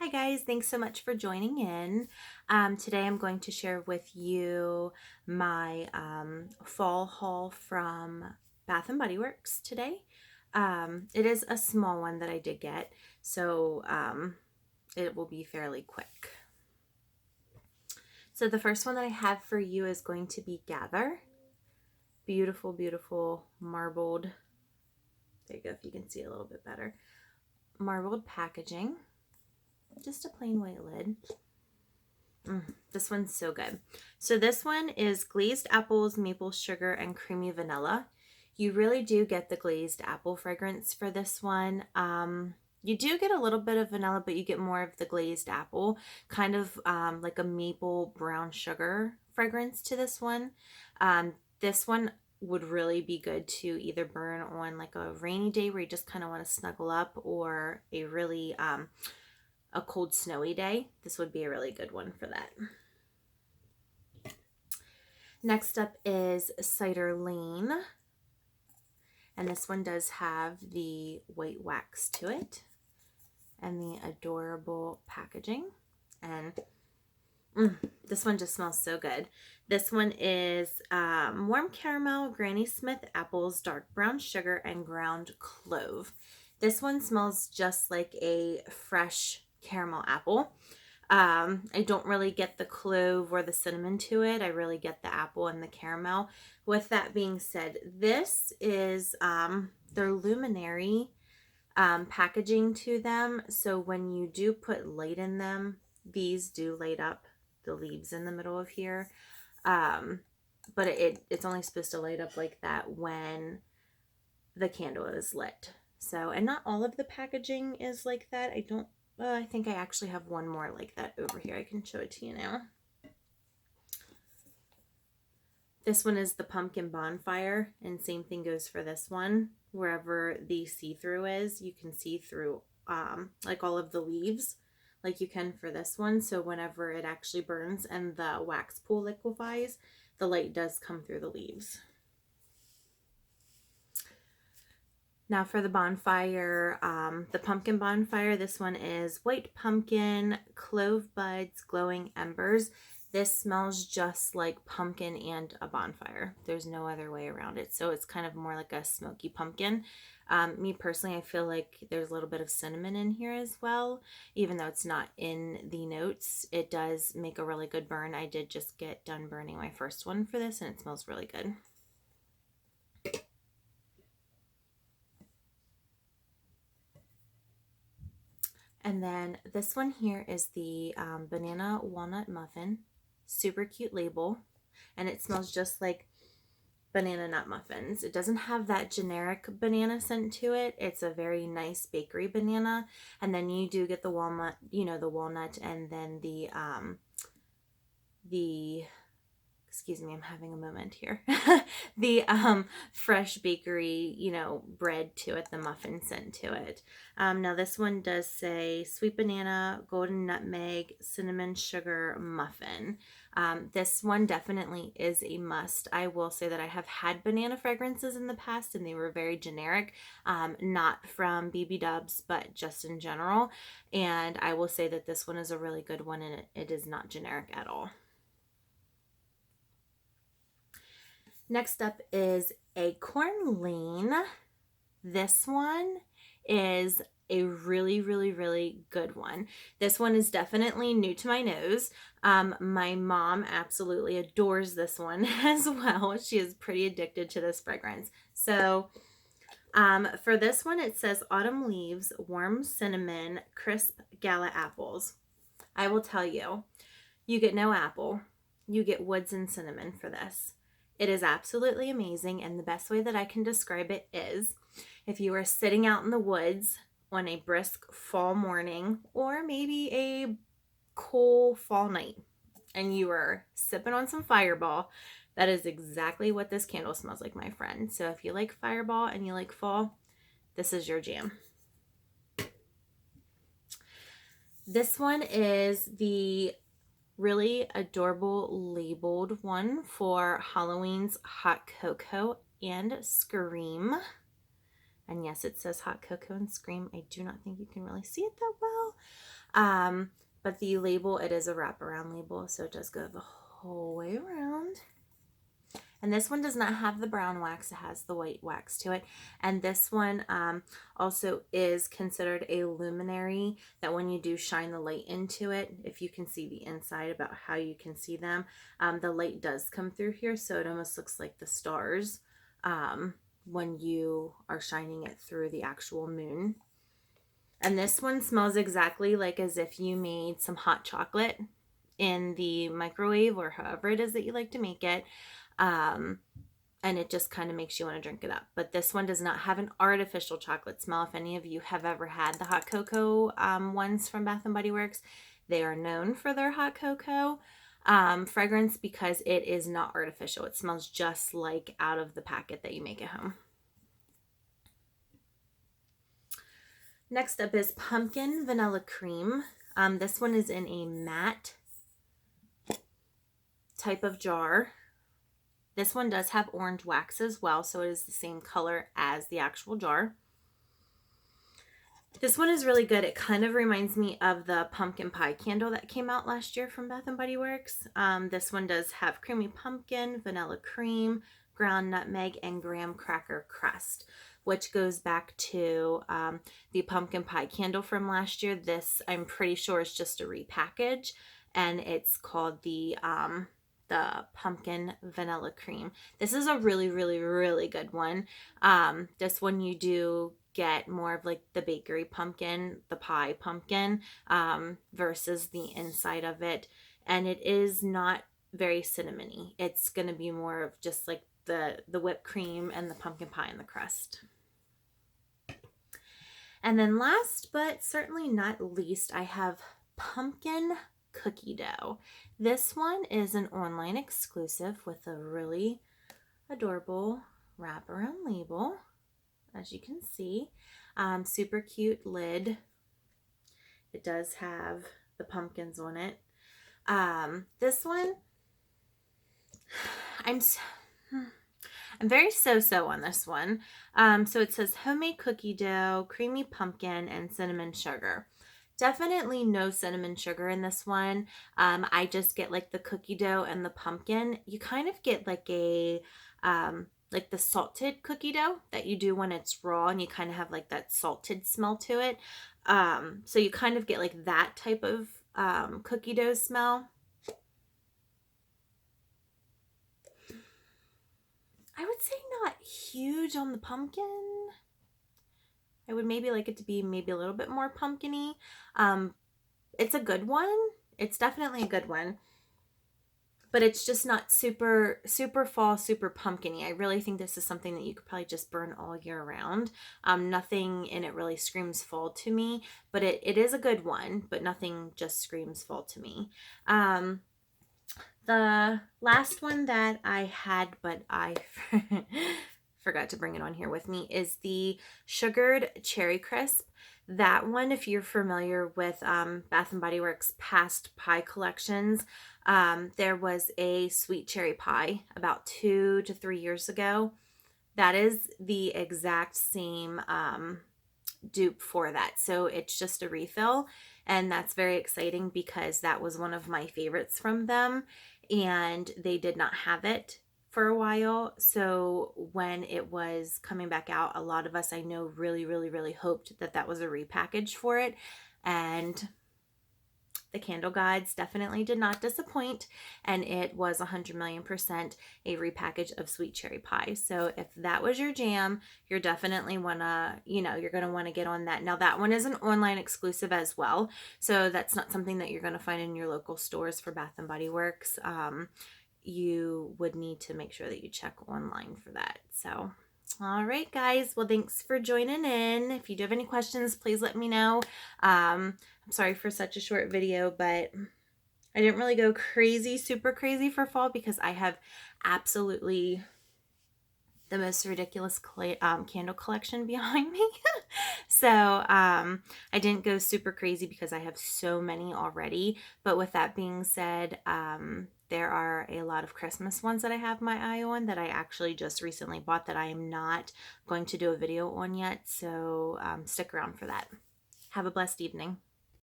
Hi guys, thanks so much for joining in. Today I'm going to share with you my fall haul from Bath and Body Works today. It is a small one that I did get, so it will be fairly quick. So the first one that I have for you is going to be Gather. Beautiful, beautiful marbled, there you go, if you can see a little bit better. Marbled packaging. Just a plain white lid. This one's so good. So this one is glazed apples, maple sugar, and creamy vanilla. You really do get the glazed apple fragrance for this one. You do get a little bit of vanilla, but you get more of the glazed apple, kind of like a maple brown sugar fragrance to this one. This one would really be good to either burn on like a rainy day where you just kind of want to snuggle up, or a really a cold snowy day. This would be a really good one for that. Next up is Cider Lane, and this one does have the white wax to it and the adorable packaging, and this one just smells so good. This one is warm caramel, Granny Smith apples, dark brown sugar, and ground clove. This one smells just like a fresh caramel apple. I don't really get the clove or the cinnamon to it. I really get the apple and the caramel. With that being said, this is their luminary packaging to them. So when you do put light in them, these do light up the leaves in the middle of here. But it's only supposed to light up like that when the candle is lit. So, and not all of the packaging is like that. I think I actually have one more like that over here. I can show it to you now. This one is the pumpkin bonfire, and same thing goes for this one. Wherever the see-through is, you can see through like all of the leaves like you can for this one. So whenever it actually burns and the wax pool liquefies, the light does come through the leaves. Now for the bonfire, the pumpkin bonfire, this one is white pumpkin, clove buds, glowing embers. This smells just like pumpkin and a bonfire. There's no other way around it. So it's kind of more like a smoky pumpkin. Me personally, I feel like there's a little bit of cinnamon in here as well. Even though it's not in the notes, it does make a really good burn. I did just get done burning my first one for this, and it smells really good. And then this one here is the banana walnut muffin. Super cute label. And it smells just like banana nut muffins. It doesn't have that generic banana scent to it. It's a very nice bakery banana. And then you do get the walnut, the walnut, and then excuse me, I'm having a moment here. The fresh bakery, bread to it, the muffin scent to it. Now this one does say sweet banana, golden nutmeg, cinnamon sugar muffin. This one definitely is a must. I will say that I have had banana fragrances in the past, and they were very generic, not from BBW, but just in general. And I will say that this one is a really good one, and it is not generic at all. Next up is Acorn Lane. This one is a really, really, really good one. This one is definitely new to my nose. My mom absolutely adores this one as well. She is pretty addicted to this fragrance. So for this one, it says autumn leaves, warm cinnamon, crisp gala apples. I will tell you, you get no apple. You get woods and cinnamon for this. It is absolutely amazing, and the best way that I can describe it is if you are sitting out in the woods on a brisk fall morning, or maybe a cool fall night, and you are sipping on some Fireball, that is exactly what this candle smells like, my friend. So if you like Fireball and you like fall, this is your jam. This one is the really adorable labeled one for Halloween's Hot Cocoa and Scream. And yes, it says Hot Cocoa and Scream. I do not think you can really see it that well. But the label, it is a wraparound label, so it does go the whole way around. And this one does not have the brown wax, it has the white wax to it. And this one also is considered a luminary, that when you do shine the light into it, if you can see the inside about how you can see them, the light does come through here, so it almost looks like the stars when you are shining it through the actual moon. And this one smells exactly like as if you made some hot chocolate in the microwave or however it is that you like to make it. And it just kind of makes you want to drink it up. But this one does not have an artificial chocolate smell. If any of you have ever had the hot cocoa ones from Bath & Body Works, they are known for their hot cocoa fragrance because it is not artificial. It smells just like out of the packet that you make at home. Next up is Pumpkin Vanilla Cream. This one is in a matte type of jar. This one does have orange wax as well, so it is the same color as the actual jar. This one is really good. It kind of reminds me of the pumpkin pie candle that came out last year from Bath & Body Works. This one does have creamy pumpkin, vanilla cream, ground nutmeg, and graham cracker crust, which goes back to the pumpkin pie candle from last year. This, I'm pretty sure, is just a repackage, and it's called the pumpkin vanilla cream. This is a really, really, really good one. This one you do get more of like the bakery pumpkin, the pie pumpkin, versus the inside of it. And it is not very cinnamony. It's going to be more of just like the whipped cream and the pumpkin pie and the crust. And then last but certainly not least, I have pumpkin cookie dough. This one is an online exclusive with a really adorable wraparound label, as you can see. Super cute lid. It does have the pumpkins on it. This one, I'm very so-so on this one. So it says homemade cookie dough, creamy pumpkin, and cinnamon sugar. Definitely no cinnamon sugar in this one. I just get like the cookie dough and the pumpkin. You kind of get like a like the salted cookie dough that you do when it's raw, and you kind of have like that salted smell to it. So you kind of get like that type of cookie dough smell. I would say not huge on the pumpkin. I would maybe like it to be maybe a little bit more pumpkin-y. It's a good one. It's definitely a good one. But it's just not super, super fall, super pumpkin-y. I really think this is something that you could probably just burn all year round. Nothing in it really screams fall to me. But it is a good one, but nothing just screams fall to me. The last one that I had, but I forgot to bring it on here with me, is the sugared cherry crisp. That one, if you're familiar with Bath & Body Works past pie collections, there was a sweet cherry pie about 2 to 3 years ago. That is the exact same dupe for that. So it's just a refill, and that's very exciting because that was one of my favorites from them, and they did not have it for a while. So when it was coming back out, a lot of us I know really, really, really hoped that that was a repackage for it, and the candle gods definitely did not disappoint, and it was 100,000,000% a repackage of sweet cherry pie. So if that was your jam, you're definitely wanna, you're gonna want to get on that. Now that one is an online exclusive as well, so that's not something that you're gonna find in your local stores for Bath & Body Works. You would need to make sure that you check online for that. So all right, guys. Well, thanks for joining in. If you do have any questions, please let me know. I'm sorry for such a short video, but I didn't really go crazy, super crazy for fall because I have absolutely the most ridiculous candle collection behind me. So I didn't go super crazy because I have so many already. But with that being said, there are a lot of Christmas ones that I have my eye on that I actually just recently bought that I am not going to do a video on yet. So stick around for that. Have a blessed evening.